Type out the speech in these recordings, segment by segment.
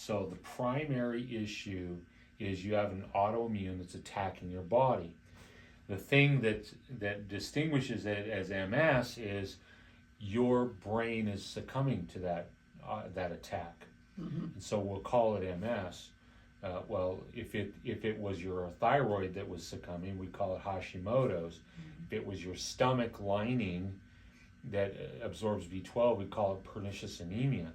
So the primary issue is you have an autoimmune that's attacking your body. The thing that distinguishes it as MS is your brain is succumbing to that attack. And so we'll call it MS. Well, if it was your thyroid that was succumbing, we call it Hashimoto's. If it was your stomach lining that absorbs B12, we call it pernicious anemia.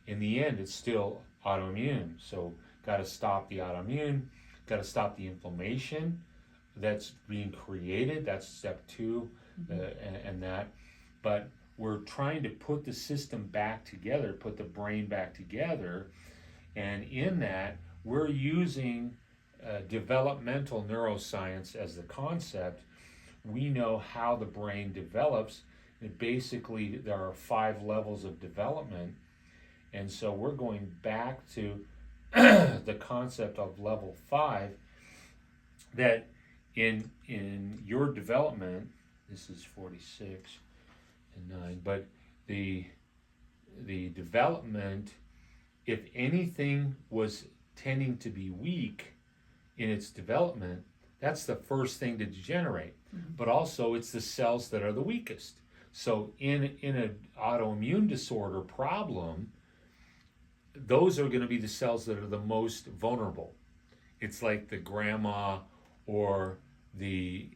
In the end, it's still autoimmune. So got to stop the autoimmune, got to stop the inflammation that's being created. That's step 2, and that. But we're trying to put the system back together, put the brain back together, and in that, we're using developmental neuroscience as the concept. We know how the brain develops. And basically, there are 5 levels of development. And so we're going back to the concept of level 5, that in your development, this is 46 and 9, but the development, if anything was tending to be weak in its development, that's the first thing to degenerate. But also it's the cells that are the weakest. So in an autoimmune disorder problem, those are going to be the cells that are the most vulnerable. It's like the grandma or the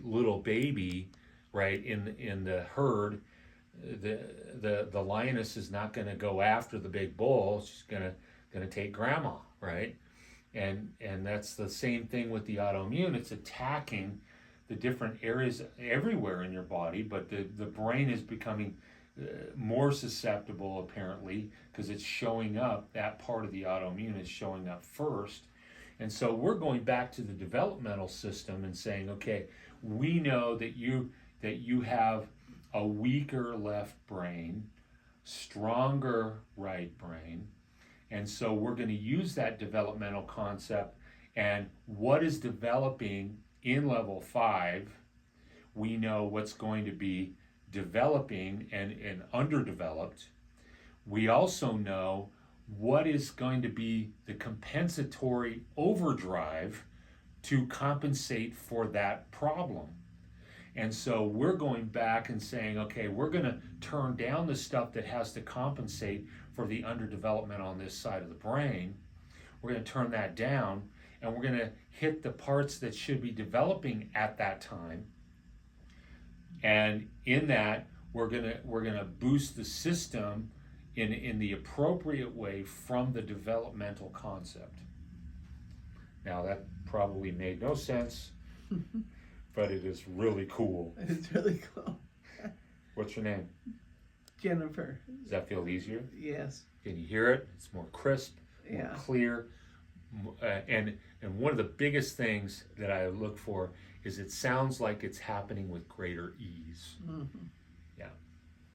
little baby, right, in the herd. The lioness is not going to go after the big bull. She's going to take grandma, right? And that's the same thing with the autoimmune. It's attacking the different areas everywhere in your body, but the brain is becoming more susceptible, apparently, because it's showing up, that part of the autoimmune is showing up first. And so we're going back to the developmental system and saying, okay, we know that you have a weaker left brain, stronger right brain, and so we're going to use that developmental concept. And what is developing in level 5, we know what's going to be developing and underdeveloped. We also know what is going to be the compensatory overdrive to compensate for that problem. And so we're going back and saying, okay, we're going to turn down the stuff that has to compensate for the underdevelopment on this side of the brain. We're going to turn that down, and we're going to hit the parts that should be developing at that time. And in that, we're going to boost the system in the appropriate way from the developmental concept. Now, that probably made no sense, but it is really cool. It's really cool. What's your name? Jennifer. Does that feel easier? Yes. Can you hear it? It's more crisp, more clear. And one of the biggest things that I look for is it sounds like it's happening with greater ease. Yeah.